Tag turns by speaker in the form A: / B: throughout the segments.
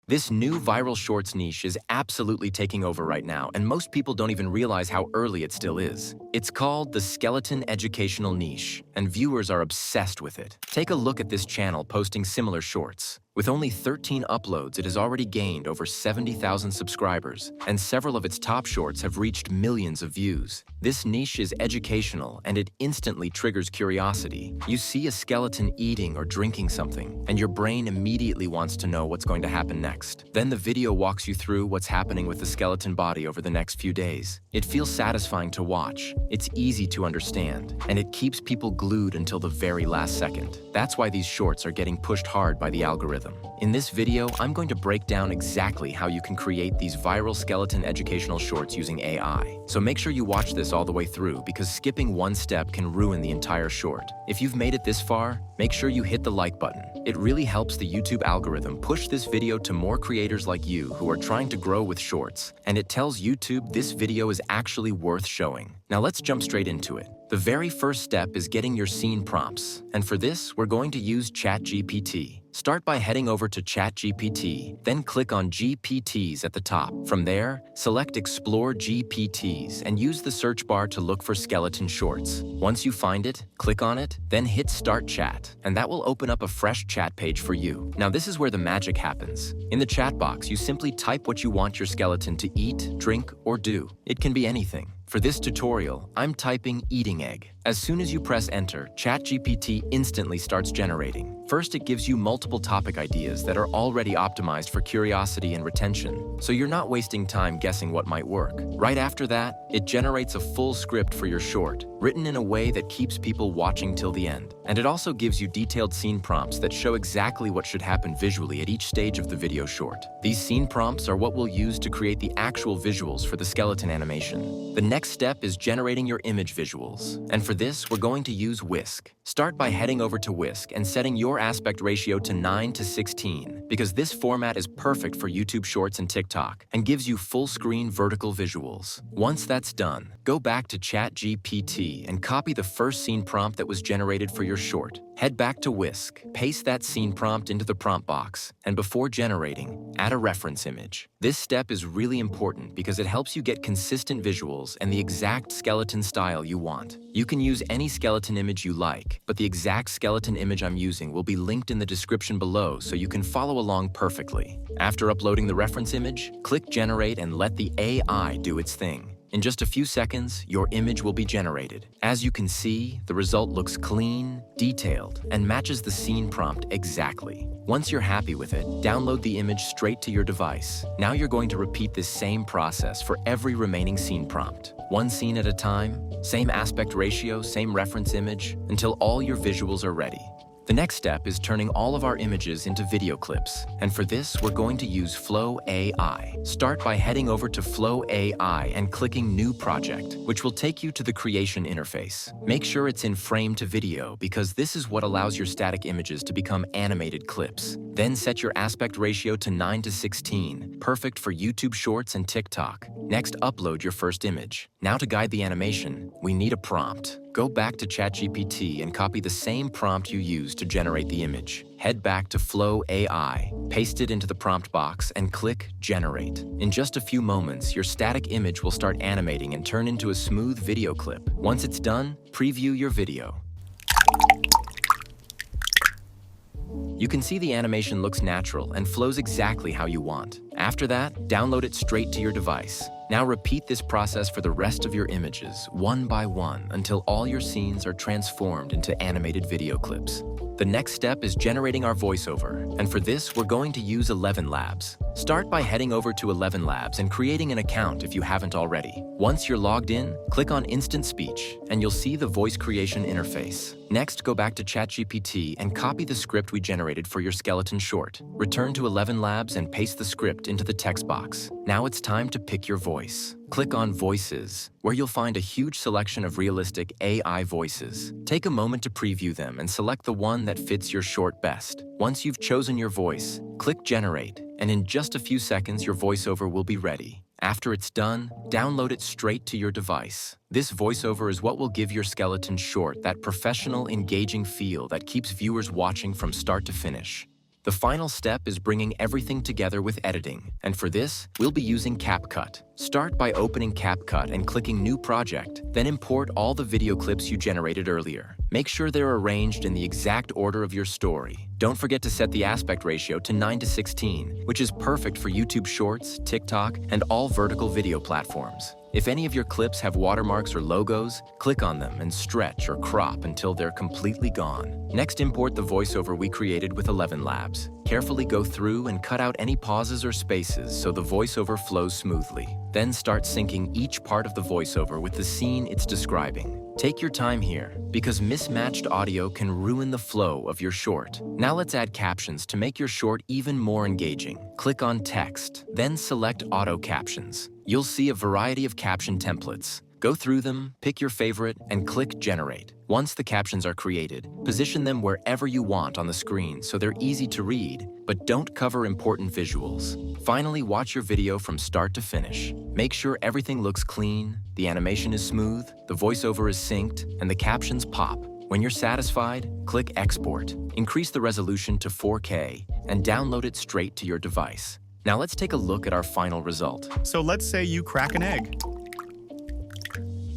A: This new viral shorts niche is absolutely taking over right now, and most people don't even realize how early it still is. It's called the skeleton educational niche, and viewers are obsessed with it. Take a look at this channel posting similar shorts. With only 13 uploads, it has already gained over 70,000 subscribers, and several of its top shorts have reached millions of views. This niche is educational, and it instantly triggers curiosity. You see a skeleton eating or drinking something, and your brain immediately wants to know what's going to happen next. Then the video walks you through what's happening with the skeleton body over the next few days. It feels satisfying to watch, it's easy to understand, and it keeps people glued until the very last second. That's why these shorts are getting pushed hard by the algorithm. In this video, I'm going to break down exactly how you can create these viral skeleton educational shorts using AI. So make sure you watch this all the way through, because skipping one step can ruin the entire short. If you've made it this far, make sure you hit the like button. It really helps the YouTube algorithm push this video to more creators like you who are trying to grow with shorts, and it tells YouTube this video is actually worth showing. Now let's jump straight into it. The very first step is getting your scene prompts, and for this, we're going to use ChatGPT. Start by heading over to ChatGPT, then click on GPTs at the top. From there, select Explore GPTs and use the search bar to look for skeleton shorts. Once you find it, click on it, then hit Start Chat, and that will open up a fresh chat page for you. Now this is where the magic happens. In the chat box, you simply type what you want your skeleton to eat, drink, or do. It can be anything. For this tutorial, I'm typing eating egg. As soon as you press enter, ChatGPT instantly starts generating. First, it gives you multiple topic ideas that are already optimized for curiosity and retention, so you're not wasting time guessing what might work. Right after that, it generates a full script for your short, written in a way that keeps people watching till the end. And it also gives you detailed scene prompts that show exactly what should happen visually at each stage of the video short. These scene prompts are what we'll use to create the actual visuals for the skeleton animation. The next step is generating your image visuals, and for this, we're going to use Whisk. Start by heading over to Whisk and setting your aspect ratio to 9:16, because this format is perfect for YouTube Shorts and TikTok and gives you full-screen vertical visuals. Once that's done, go back to ChatGPT and copy the first scene prompt that was generated for your short. Head back to Whisk, paste that scene prompt into the prompt box, and before generating, add a reference image. This step is really important because it helps you get consistent visuals and the exact skeleton style you want. You can use any skeleton image you like, but the exact skeleton image I'm using will be linked in the description below so you can follow along perfectly. After uploading the reference image, click Generate and let the AI do its thing. In just a few seconds, your image will be generated. As you can see, the result looks clean, detailed, and matches the scene prompt exactly. Once you're happy with it, download the image straight to your device. Now you're going to repeat this same process for every remaining scene prompt. One scene at a time, same aspect ratio, same reference image, until all your visuals are ready. The next step is turning all of our images into video clips, and for this, we're going to use Flow AI. Start by heading over to Flow AI and clicking New Project, which will take you to the creation interface. Make sure it's in frame to video, because this is what allows your static images to become animated clips. Then set your aspect ratio to 9:16, perfect for YouTube Shorts and TikTok. Next, upload your first image. Now to guide the animation, we need a prompt. Go back to ChatGPT and copy the same prompt you used to generate the image. Head back to Flow AI, paste it into the prompt box, and click Generate. In just a few moments, your static image will start animating and turn into a smooth video clip. Once it's done, preview your video. You can see the animation looks natural and flows exactly how you want. After that, download it straight to your device. Now repeat this process for the rest of your images, one by one, until all your scenes are transformed into animated video clips. The next step is generating our voiceover, and for this, we're going to use 11 Labs. Start by heading over to 11 Labs and creating an account if you haven't already. Once you're logged in, click on Instant Speech, and you'll see the voice creation interface. Next, go back to ChatGPT and copy the script we generated for your skeleton short. Return to 11 Labs and paste the script into the text box. Now it's time to pick your voice. Click on Voices, where you'll find a huge selection of realistic AI voices. Take a moment to preview them and select the one that fits your short best. Once you've chosen your voice, click Generate, and in just a few seconds, your voiceover will be ready. After it's done, download it straight to your device. This voiceover is what will give your skeleton short that professional, engaging feel that keeps viewers watching from start to finish. The final step is bringing everything together with editing, and for this, we'll be using CapCut. Start by opening CapCut and clicking New Project, then import all the video clips you generated earlier. Make sure they're arranged in the exact order of your story. Don't forget to set the aspect ratio to 9:16, which is perfect for YouTube Shorts, TikTok, and all vertical video platforms. If any of your clips have watermarks or logos, click on them and stretch or crop until they're completely gone. Next, import the voiceover we created with 11 Labs. Carefully go through and cut out any pauses or spaces so the voiceover flows smoothly. Then start syncing each part of the voiceover with the scene it's describing. Take your time here, because mismatched audio can ruin the flow of your short. Now let's add captions to make your short even more engaging. Click on Text, then select Auto Captions. You'll see a variety of caption templates. Go through them, pick your favorite, and click Generate. Once the captions are created, position them wherever you want on the screen so they're easy to read, but don't cover important visuals. Finally, watch your video from start to finish. Make sure everything looks clean, the animation is smooth, the voiceover is synced, and the captions pop. When you're satisfied, click Export. Increase the resolution to 4K and download it straight to your device. Now let's take a look at our final result.
B: So let's say you crack an egg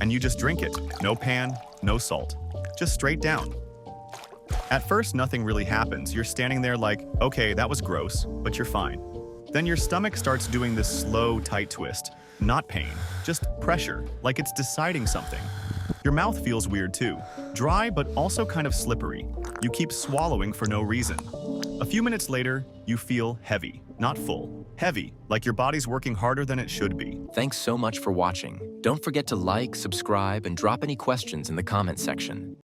B: and you just drink it. No pan, no salt, just straight down. At first, nothing really happens. You're standing there like, okay, that was gross, but you're fine. Then your stomach starts doing this slow, tight twist. Not pain, just pressure, like it's deciding something. Your mouth feels weird too. Dry, but also kind of slippery. You keep swallowing for no reason. A few minutes later, you feel heavy, not full. Heavy, like your body's working harder than it should be.
A: Thanks so much for watching. Don't forget to like, subscribe, and drop any questions in the comment section.